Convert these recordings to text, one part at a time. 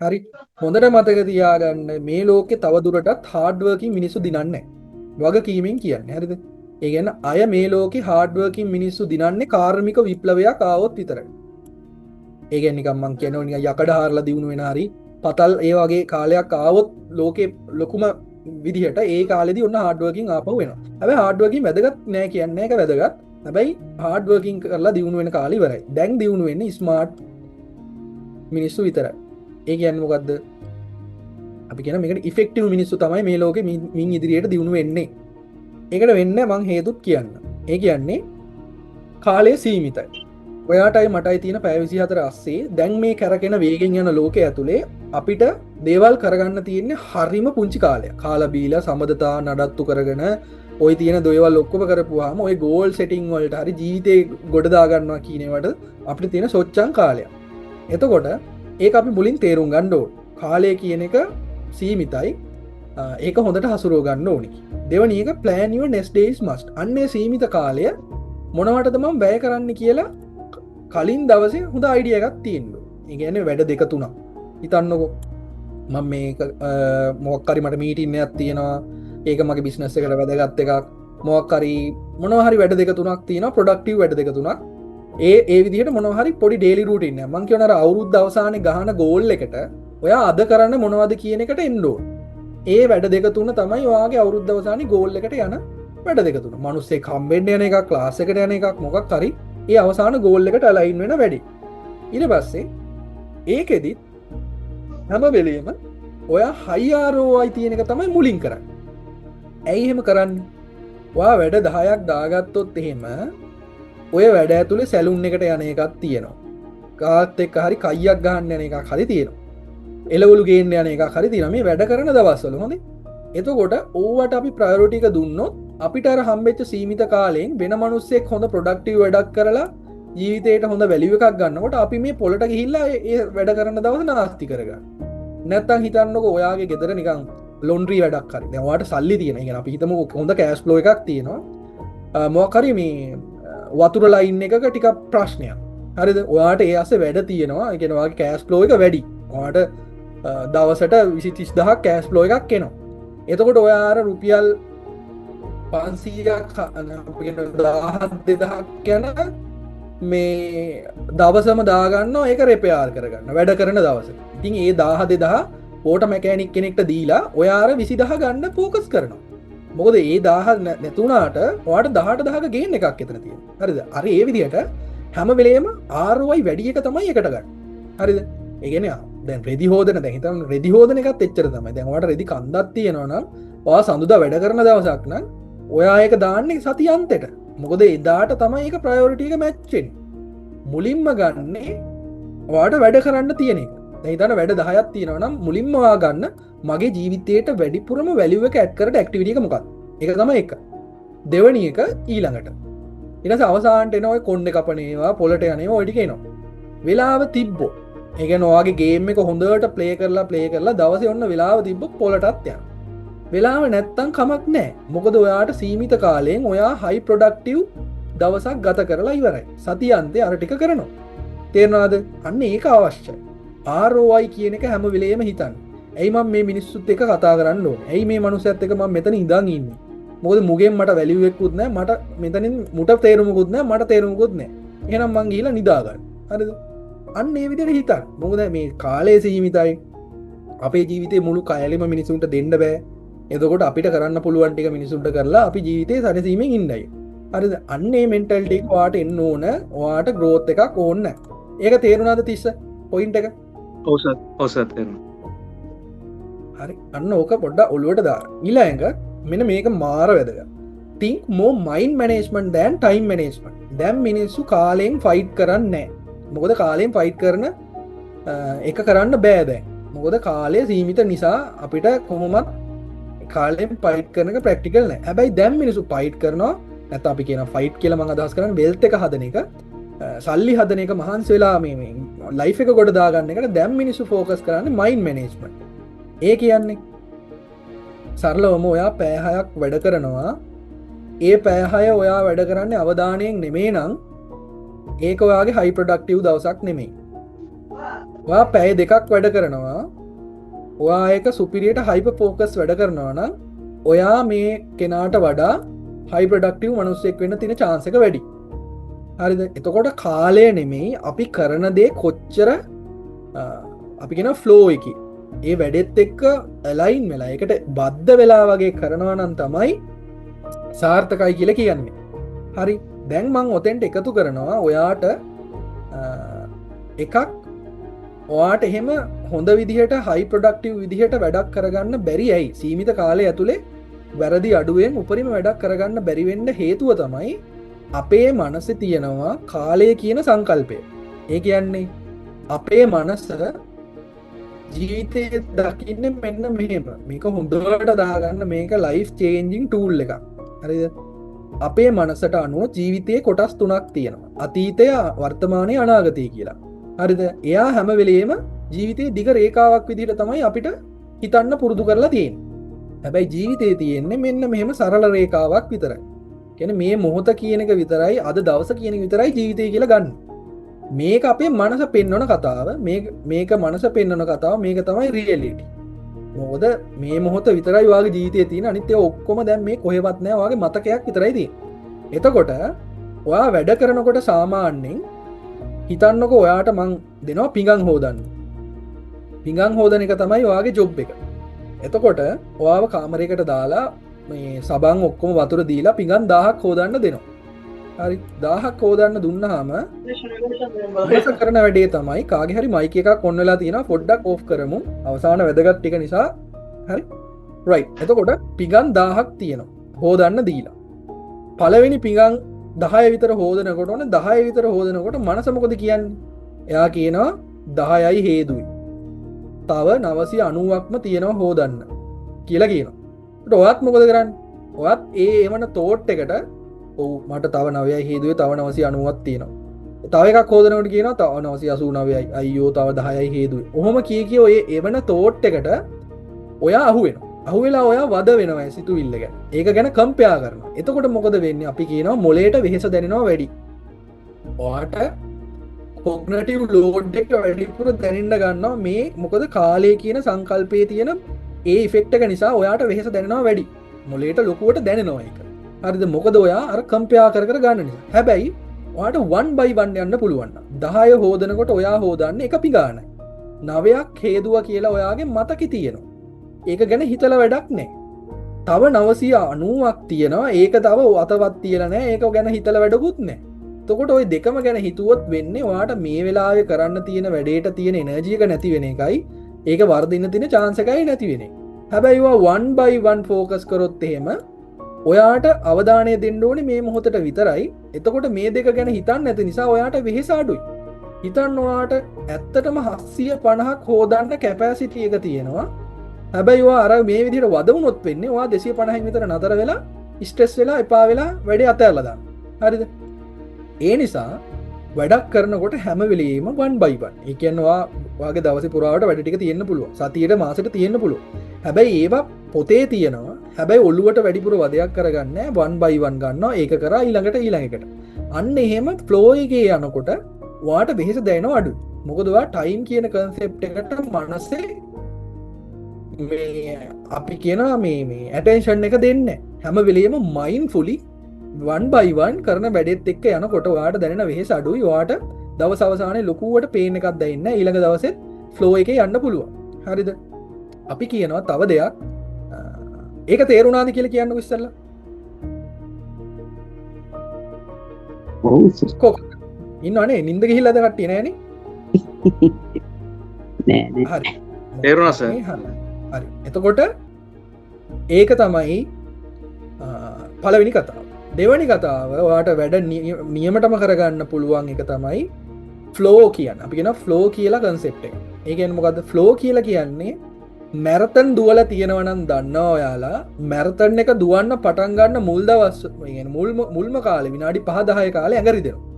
හරි හොඳට මතක තියාගන්න මේ ලෝකෙ තවදුරටත් හාඩ්වර්කින් මිනිස්සු දිනන්නේ වගකීමෙන් කියන්නේ හරිද ඒ ගැන අය මේ ලෝකෙ හාඩ්වර්කින් මිනිස්සු දිනන්නේ කාර්මික විප්ලවයක් ආවොත් විතරයි ඒ කියන්නේ නිකන් මං කියනවා නිකන් යකඩ හාරලා දිනු වෙන හරි පතල් ඒ වගේ කාලයක් ආවොත් ලෝකේ ලොකුම විදිහට ඒ කාලෙදි ඔන්න හාඩ්වර්කින් ආපහු වෙනවා හැබැයි හාඩ්වර්කින් වැදගත් නෑ කියන්නේ ඒක වැදගත් හැබැයි හාඩ්වර්කින් කරලා දියුණු වෙන කාලේ ඉවරයි දැන් දියුණු වෙන්නේ ස්මාර්ට් මිනිස්සු විතරයි ඒ කියන්නේ මොකද්ද අපි කියන මේකට ඉෆෙක්ටිව් මිනිස්සු තමයි මේ ලෝකෙ මින් ඉදිරියට දියුණු වෙන්නේ ඒකට වෙන්න මං හේතුත් කියන්න ඒ කියන්නේ කාලය සීමිතයි ඔයාටයි මටයි තියෙන පැය 24 අස්සේ දැන් මේ කැරකෙන වේගෙන් යන ලෝකයේ ඇතුලේ අපිට දේවල් කරගන්න තියෙන්නේ හරිම පුංචි කාලයක්. කාලා බීලා සම්බදතා නඩත්තු කරගෙන ওই තියෙන දේවල් ඔක්කොම කරපුවාම ওই ගෝල් සෙටින් වලට හරි ජීවිතේ ගොඩ දා ගන්නවා කියන ඒවාට අපිට තියෙන සොච්චම් කාලයක්. එතකොට ඒක අපි මුලින් තේරුම් ගන්න ඕන. කාලය කියන එක සීමිතයි. ඒක හොඳට හසුරුව ගන්න ඕනි. දෙවැනි එක plan your next days must. අන්නේ සීමිත කාලය මොනවටද මම වැය කරන්න කියලා කලින් දවසේ හොඳ අයිඩිය එකක් තියෙන්න. ඒ කියන්නේ වැඩ දෙක තුනක්. හිතන්නකෝ මම මේක මොකක් හරි මට මීටින් එකක් තියෙනවා. ඒක මගේ බිස්නස් එකට වැදගත් එකක්. මොකක් හරි මොනවා හරි වැඩ දෙක තුනක් තියෙනවා. ප්‍රොඩක්ටිව් වැඩ දෙක තුනක්. ඒ විදිහට මොනවා හරි පොඩි ඩේලි රූටින් එකක්. මම කියනවා අවුරුද්ද අවසානයේ ගහන ගෝල් එකට ඔයා අද කරන්න මොනවද කියන එකට එන්න ඕන. ඒ වැඩ දෙක තුන තමයි ඔයාගේ අවුරුද්ද අවසානයේ ගෝල් එකට යන වැඩ දෙක තුන. මිනිස්සෙක් හම්බෙන්න යන එකක්, ක්ලාස් එකට යන එකක් මොකක් හරි ඒ අවසාන ගෝල් එකට අලයින් වෙන වැඩි. ඊට පස්සේ ඒකෙදිත් හැම වෙලේම ඔයා හයි ROI තියෙන එක තමයි මුලින් කරන්නේ. ඇයි එහෙම කරන්නේ? ඔයා වැඩ 10ක් දාගත්තොත් එහෙම ඔය වැඩ ඇතුලේ සැලුන් එකට යන එකක් තියෙනවා. කාත් එක්ක හරි කයියක් ගහන්න යන එකක් හරි තියෙනවා. එළවලු ගේන්න යන එකක් හරි තියෙනවා. මේ වැඩ කරන දවස්වල හොඳේ. එතකොට ඕවට අපි ප්‍රයොරිටි එක දුන්නොත් අපිට අර හම්බෙච්ච සීමිත කාලයෙන් වෙන මිනිස්සෙක් හොඳ ප්‍රොඩක්ටිව් වැඩක් කරලා ජීවිතේට හොඳ වැලියු එකක් ගන්නකොට අපි මේ පොළට ගිහිල්ලා ඒ වැඩ කරන දවස් නාස්ති කරගන්න. නැත්තම් හිතන්නකෝ ඔයාගේ ගෙදර නිකන් ලොන්ඩ්‍රි වැඩක් හරි. දැන් ඔයාට සල්ලි තියෙන. ඒ කියන්නේ අපි හිතමු හොඳ කෑෂ් ෆ්ලෝ එකක් තියෙනවා. මොකක් හරි මේ වතුර ලයින් එකක ටිකක් ප්‍රශ්නයක්. හරිද? ඔයාට ඒ ASCII වැඩ තියෙනවා. ඒ කියන්නේ ඔයාගේ කෑෂ් ෆ්ලෝ එක වැඩි. ඔයාට දවසට 20000ක් කෑෂ් ෆ්ලෝ එකක් එනවා. එතකොට ඔයා අර රුපියල් 500ක් දෙදහක් යන මේ දවසම දාගන්න ඒක රෙපයාර් කරගන්න වැඩ කරන දවස ඉතින් ඒ 10000 ඕට මැකෑනික් කෙනෙක්ට දීලා ඔයාර 20000 ගන්න ෆෝකස් කරනවා මොකද ඒ 1000 නැතුණාට ඔයාට 18000 ගේන් එකක් එතන තියෙනවා හරිද අර ඒ විදිහට හැම වෙලේම ROI වැඩි එක තමයි එකට ගන්න හරිද ඒ කියන්නේ දැන් රෙදි හොදන දැන් හිතන්න රෙදි හොදන එකත් එච්චර තමයි දැන් ඔයාට රෙදි කන්දක් තියෙනවා නම් ඔයා සඳුදා වැඩ කරන දවසක් නම් ඔයා ඒක දාන්නේ සති අන්තෙට මොකද එදාට තමයි ඒක ප්‍රයොරිටි එක මැච් වෙන්නේ මුලින්ම ගන්නේ ඔයාට වැඩ කරන්න තියෙන එක දැන් හිතන්න වැඩ 10ක් තියෙනවා නම් මුලින්ම ඔයා ගන්න මගේ ජීවිතේට වැඩිපුරම වැලියු එක ඇඩ් කරට ඇක්ටිවිටි එක මොකක්ද ඒක තමයි එක දෙවෙනි එක ඊළඟට ඊට පස්සේ අවසානට එන ඔය කොණ්ඩේ කපන ඒවා පොලට යන ඒවා ඔය ටික එනවා වෙලාව තිබ්බොත් ඒ කියන්නේ ඔයාගේ ගේම් එක හොඳට ප්ලේ කරලා දවසේ ඔන්න වෙලාව තිබ්බොත් පොලටත් යනවා වෙලාව නැත්තම් කමක් නෑ මොකද ඔයාට සීමිත කාලයෙන් ඔයා හයි ප්‍රොඩක්ටිව් දවසක් ගත කරලා ඉවරයි සතිය අන්තේ අර ටික කරනවා තේරෙනවද අන්න ඒක අවශ්‍යයි ROI කියන එක හැම වෙලේම හිතන්න ඇයි මම මේ මිනිස්සුත් එක්ක කතා කරන්න ඕනේ ඇයි මේ මනුස්සයත් එක්ක මම මෙතන ඉඳන් ඉන්නේ මොකද මුගෙන් මට වැලියු එකකුත් නෑ මට මෙතනින් මුට තේරුමකුත් නෑ මට තේරුමකුත් නෑ එහෙනම් මං ගිහිල්ලා නිදා ගන්න හරිද අන්න ඒ විදිහට හිතන්න මොකද මේ කාලය සීමිතයි අපේ ජීවිතේ මුළු කයලෙම මිනිසුන්ට දෙන්න බෑ එතකොට අපිට කරන්න පුළුවන් ටික මිනිසුන්ට කරලා අපි ජීවිතේ සැනසීමෙන් ඉන්නයි. හරිද? අන්නේ මෙන්ටැලිටි එක ඔයාට එන්න ඕන. ඔයාට growth එකක් ඕන නැහැ. ඒක තේරුණාද තිස්ස? පොයින්ට් එක? ඔව් සර්. ඔව් සර් තේරුණා. හරි. අන්න ඕක පොඩ්ඩක් ඔලුවට දාන්න. ඊළඟ මෙන්න මේක මාර වැදගත්. think more mind management than time management. දැන් මිනිස්සු කාලෙන් ෆයිට් කරන්නේ නැහැ. මොකද කාලෙන් ෆයිට් කරන එක කරන්න බෑ දැන්. මොකද කාලය සීමිත නිසා අපිට කොහොමත් කාලෙන් ෆයිට් කරන එක ප්‍රැක්ටිකල් නෑ. හැබැයි දැන් මිනිස්සු ෆයිට් කරනවා. නැත්නම් අපි කියන ෆයිට් කියලා මම අදහස් කරන්නේ වෙල්ත් එක හදන එක. සල්ලි හදන එක මහන්සි වෙලා මේ ලයිෆ් එක ගොඩ දාගන්න එකට දැන් මිනිස්සු ફોකස් කරන්නේ මයින්ඩ් මැනේජ්මන්ට්. ඒ කියන්නේ සරලවම ඔයා පැය 6ක් වැඩ කරනවා. ඒ පැය 6 ඔයා වැඩ කරන්නේ අවධානයෙන් නෙමෙයි නම් ඒක ඔයාගේ හයි ප්‍රොඩක්ටිව් දවසක් නෙමෙයි. ඔයා පැය දෙකක් වැඩ කරනවා ඔයා එක සුපිරියට හයිප ෆෝකස් වැඩ කරනවා නම් ඔයා මේ කෙනාට වඩා හයිපඩක්ටව් මනුස්සෙක් වෙන්න තින චාන්සක වැඩි හරිද එතකොට කාලය නෙමෙයි අපි කරන දේ කොච්චර අපි කෙන ෆ්ලෝ එක ඒ වැඩෙත් එක්ක ඇලයින් වෙලා එකට බද්ධ වෙලා වගේ කරනවා නම් තමයි සාර්ථකයි කියල කියන්නේ හරි දැන් මං ඔතෙන්ට එකතු කරනවා ඔයාට එකක් ඔයාට එහෙම හොඳ විදිහට හයි ප්‍රඩක්ටව් විදිහට වැඩක් කරගන්න බැරි ඇයි සීමිත කාලය ඇතුළේ වැරදි අඩුවෙන් උපරිම වැඩක් කරගන්න බැරිවෙන්න හේතුව තමයි අපේ මනස තියෙනවා කාලය කියන සංකල්පය ඒ කියන්නේ අපේ මනස ජීවිතය දකින්න මෙන්න මෙහෙම මේක හොඳට දාගන්න මේක ලයිෆ් චේන්ජිං ටූල් එක හරිද අපේ මනසට අනුව ජීවිතය කොටස් තුනක් තියෙනවා අතීතය වර්තමානය අනාගතය කියලා හරිද එයා හැම වෙලේම ජීවිතය දිග රේකාවක් විදිහට තමයි අපිට හිතන්න පුරුදු කරලා තියෙන් හැබැයි ජීවිතය තියෙන්නේ මෙන්න මෙහෙම සරල රේකාවක් විතරයි කියන මේ මොහොත කියනක විතරයි අද දවස කියන විතරයි ජීවිතය කියලා ගන්න මේක අපේ මනස පෙන්වන කතාව මේක මනස පෙන්වන කතාව මේක තමයි රියලිටි මොකද මේ මොහොත විතරයි වගේ ජීවිතය තියෙන අනිත් ඒවා ඔක්කොම දැන් මේ කොහෙවත් නැහැ වගේ මතකයක් විතරයි තියෙන්නේ එතකොට ඔයා වැඩ කරනකොට සාමාන්‍යයෙන් හිතන්නකො ඔයාට මං දෙනවා පිඟන් හෝදන්න පිඟන් හෝදන එක තමයි ඔයාගේ ජොබ් එක එතකොට ඔයාව කාමරයකට දාලා මේ සබන් ඔක්කොම වතුර දීලා පිඟන් 1000ක් හෝදන්න දෙනවා හරි 1000ක් හෝදන්න දුන්නාම ඔයාස කරන වැඩේ තමයි කාගේ හරි මයික් එකක් ඔන් වෙලා තියෙනවා පොඩ්ඩක් ඕෆ් කරමු අවසාන වැදගත් ටික නිසා හරි රයිට් එතකොට පිඟන් 1000ක් තියෙනවා හෝදන්න දීලා පළවෙනි පිඟන් 10 විතර හෝදනකොට ඕන 10 විතර හෝදනකොට මනස මොකද කියන්නේ එයා කියනවා 10යි හේදුයි තව 990ක්ම තියෙනවා හෝදන්න කියලා කියනවා ඔයත් මොකද කරන්නේ ඔයත් එවන තෝට් එකට ඔව් මට තව 9යි හේදුවේ තව 990ක් තියෙනවා තව එකක් හෝදනකොට කියනවා තව 989යි අයියෝ තව 10යි හේදුවේ ඔහොම කිය ඔය එවන තෝට් එකට ඔයා අහුවෙනවා අහුවෙලා ඔයා වද වෙනවා සිතුවිල්ල ගැන ඒක ගැන කම්පයා කරනවා එතකොට මොකද වෙන්නේ අපි කියනවා මොලේට වෙහෙස දැනෙනවා වැඩි ඔයාට කොග්නිටිව් ලෝඩ් එක වැඩිපුර දැනෙන්න ගන්නවා මේ මොකද කාලය කියන සංකල්පයේ තියෙන ඒ ඉෆෙක්ට් එක නිසා ඔයාට වෙහෙස දැනෙනවා වැඩි මොලේට ලොකුවට දැනෙනවා ඒක හරිද මොකද ඔයා අර කම්පයා කර ගන්න නිසා හැබැයි ඔයාට 1 by 1 යන්න පුළුවන් 10 හොදනකොට ඔයා හොදන්නේ එක පිඟානයි 9ක් හේදුවා කියලා ඔයාගේ මතකේ තියෙනවා ඒක ගැන හිතල වැඩක් නෑ තව 990ක් තියෙනවා ඒක තව අතවත් තියලා නෑ ඒක ගැන හිතල වැඩකුත් නෑ තකොට ඔය දෙකම ගැන හිතුවොත් වෙන්නේ ඔයාට මේ වෙලාවේ කරන්න තියෙන වැඩේට තියෙන එනර්ජි එක නැති වෙන එකයි ඒක වර්ධින්න තියෙන chance එකයි නැති වෙන්නේ හැබැයි ඔයා 1 by 1 focus කරොත් එහෙම ඔයාට අවධානය දෙන්න ඕනේ මේ මොහොතට විතරයි එතකොට මේ දෙක ගැන හිතන්න නැති නිසා ඔයාට වෙහෙස අඩුයි හිතන්න ඔයාට ඇත්තටම 750ක් හොදන්න කැපැසිටි එක තියෙනවා හැබැයි අර මේ විදිහට වදවුනොත් වෙන්නේ ඔයා 250න් විතර නතර වෙලා ස්ට්‍රෙස් වෙලා එපා වෙලා වැඩේ අතහැරලා දාන්න. හරිද? ඒ නිසා වැඩක් කරනකොට හැම වෙලෙම 1 by 1. ඒ කියන්නේ ඔයාගේ දවසේ පුරාවට වැඩ ටික තියෙන්න පුළුවන්. සතියේට මාසෙට තියෙන්න පුළුවන්. හැබැයි ඒවා පොතේ තියෙනවා. හැබැයි ඔළුවට වැඩිපුර වදයක් කරගන්න 1 by 1 ගන්නවා. ඒක කරා ඊළඟට ඊළඟට. අන්න එහෙම ෆ්ලෝ එකේ යනකොට ඔයාට වෙහෙස දැනෙනවා අඩුයි. මොකද ඔයා ටයිම් කියන කන්සෙප්ට් එකට මනසේ අපි කියන මේ ඇටෙන්ෂන් එක දෙන්න හැම වෙලේම මයින්ඩ්ෆුලි 1 by 1 කරන වැඩෙත් එක්ක යනකොට ඔයාට දැනෙන වෙහෙස අඩුයි ඔයාට දවස් අවසානයේ ලොකුවට පේන් එකක් දැනෙන්න ඊළඟ දවසෙත් ෆ්ලෝ එකේ යන්න පුළුවන් හරිද අපි කියනවා තව දෙයක් ඒක තේරුණාද කියලා කියන්නකො ඉස්සෙල්ලා ඔව් ඉන්නවනේ නින්ද ගිහිල්ලාද කට්ටිය නෑනේ නෑ හරි තේරුණා සර් හරි එතකොට ඒක තමයි පළවෙනි කතාව දෙවැනි කතාව ඔයාට වැඩ නියමටම කරගන්න පුළුවන් එක තමයි ෆ්ලෝ කියන්න අපි කියන ෆ්ලෝ කියලා කන්සෙප්ට් එක ඒ කියන්නේ මොකද්ද ෆ්ලෝ කියලා කියන්නේ මැරතන් දුවලා තියෙනවනම් දන්නවා ඔයාලා මැරතන් එක දුවන්න පටන් ගන්න මුල් දවස් මුල්ම කාලේ විනාඩි 5-10 කාලේ ඇඟ රිදෙනවා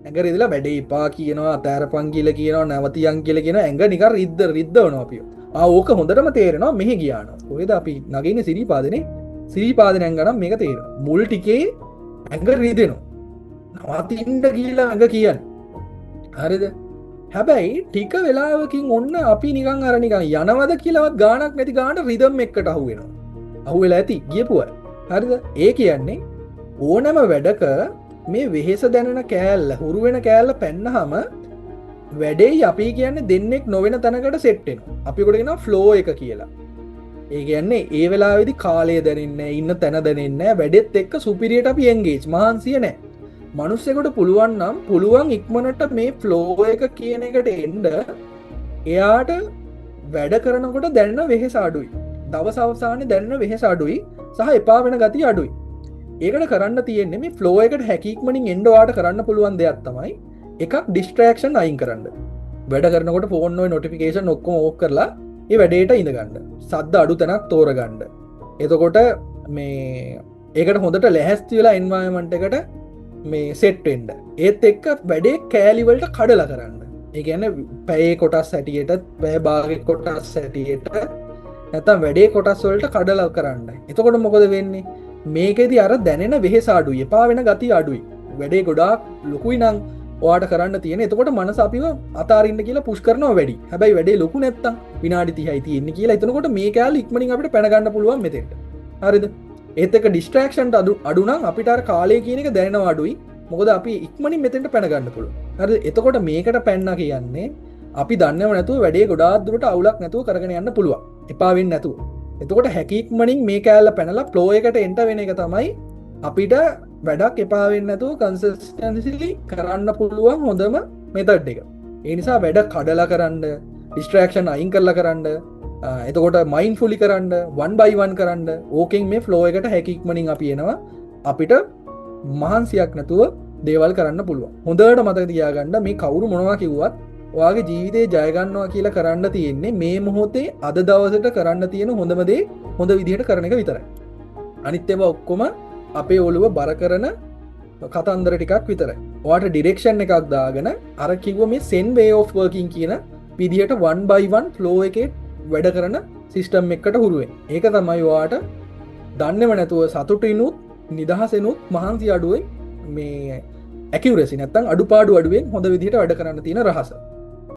ඇඟ රිදලා වැඩේ එපා කියනවා අතෑරපන් කියලා කියනවා නැවතියන් කියලා කියනවා ඇඟ නිකන් රිද්දවනවා අපිව ඕක හොඳටම තේරෙනවා මෙහෙ ගියානවා කොහෙද අපි නගින්නේ සිරිපාදනයෙන් ගනම් මේක තේරෙනවා මුල් ටිකේ ඇඟ රිදෙනවා නවතින්න කියලා ඇඟ කියන්නේ හරිද හැබැයි ටික වෙලාවකින් ඔන්න අපි නිකං අරනිකං යනවද කියලවත් ගානක් නැති ගාන රිදම් එක්කට අහුවෙනවා. අහුවෙලා ඇති ගියපුුව හරිද ඒ කියන්නේ ඕනම වැඩක මේ වෙහෙස දැනෙන කෑල්ල හුරුවෙන කෑල්ල පැන්නහම වැඩේ අපි කියන්නේ දෙන්නෙක් නොවෙන තැනකට සෙට්ටෙන අපිකොටගෙන ෆ්ලෝ එක කියලා ඒ කියන්නේ ඒ වෙලා වෙදි කාලය දැනන්න ඉන්න තැන දැනන්න වැඩෙත් එක්ක සුපිරියට අපි එන්ගේජ් මහන්සිය නෑ මනුස්සෙකොට පුළුවන් නම් පුළුවන් ඉක්මනට මේ ෆ්ලෝ එක කියන එකට එන්ඩ එයාට වැඩ කරනකොට දැන්න වෙහෙස අඩුයි දවස අවසානය දැන්න වෙහෙස අඩුයි සහ එපා වෙන ගති අඩුයි ඒකට කරන්න තියෙන්නේ මේ ෆ්ලෝ එකට හැකික්මනින් එන්ඩවාට කරන්න පුළුවන් දෙයක් තමයි එකක් ඩිස්ට්‍රක්ෂන් අයින් කරන්න වැඩ කරනකොට ෆෝන්ෝ නොටිෆිකේෂන් ඔක්කොම ඕක් කරලා ඒ වැඩේට ඉඳගන්න සද්ද අඩු තැනක් තෝරගන්න එතකොට මේ ඒකට හොඳට ලැහැස්ති වෙලා එන්වායමන්ට එකට මේ සෙට්ෙන්ඩ ඒත් එක්ක වැඩේ කෑලිවලට කඩලා කරන්න ඒගැන පැයේ කොටස් සැටියට පැය භාග කොටස් සැටියට නැතම් වැඩේ කොටස් වලට කඩලා කරන්න එතකොට මොකද වෙන්නේ මේකෙදි අර දැනෙන වෙහෙසාඩු එපා වෙන ගති අඩුයි වැඩේ ගොඩාක් ලොකුයි නං වාට කරන්න තියෙන එතකොට මනස අපිව අතාරන්න කියලා පුෂ් කරනවා වැඩි හැබයි වැඩේ ලොකු නැත්තම් විනාඩි 30යි තියෙන්නේ කියලා එතනකොට මේ කෑල්ල ඉක්මනින් අපිට පැනගන්න පුළුවන් මෙතෙන්ට හරිද ඒත් එක ඩිස්ට්‍රක්ෂන්ට අඩුනම් අපිට කාලය කියන එක දැනෙනවා අඩුයි මොකද අපි ඉක්මනින් මෙතෙන්ට පැනගන්න පුළුවන් හරිද එතකොට මේකට පැන්න කියන්නේ අපි දන්නව නැතුව වැඩේ ගොඩාක් දුරට අවුලක් නැතුව කරගෙන යන්න පුළුවන් එපා වෙන්නේ නැතුව එතකොට හැකික්මනින් මේ කෑල්ල පැනලා ෆ්ලෝ එකට එන්ට වෙන එක තමයි අපිට වැඩක් එපාවෙන්න නැතුව කන්සිස්ටන්සිලි කරන්න පුළුවන් හොඳම මෙතඩ් එක ඒ නිසා වැඩ කඩලා කරන්න ඩිස්ට්‍රක්ෂන් අයින් කරලා කරන්න එතකොට මයින් ෆුලි කරන්න වන් බයිවන් කරන්න ඕකෙන් මේ ෆ්ලෝ එකට හැකික්මනින් අපි එනවා අපිට මහන්සියක් නැතුව දේවල් කරන්න පුළුවන් හොඳට මතක තියාගන්න මේ කවුරු මොනවා කිව්වත් ඔයාගේ ජීවිතේ ජයගන්නවා කියලා කරන්න තියෙන්නේ මේ මොහොතේ අද දවසට කරන්න තියෙන හොඳමදේ හොඳ විදිහට කරන එක විතරයි අනිත් ඒවා ඔක්කොම අපේ ඔළුව බර කරන කතන්දර ටිකක් විතරයි ඔයාට ඩිරෙක්ෂන් එකක් දාගෙන අර කිව්ව මේ සෙන් වේ ඔෆ් වර්කින් කියන විදිහට 1 by 1 ෆ්ලෝ එකේ වැඩ කරන සිස්ටම් එකකට හුරුවෙන් ඒක තමයි ඔයාට දන්නේම නැතුව සතුටිනුත් නිදහසෙනුත් මහන්සි අඩුවෙන් මේ ඇකියුරසි නැත්තම් අඩුපාඩු අඩුවෙන් හොඳ විදිහට වැඩ කරන්න තියෙන රහස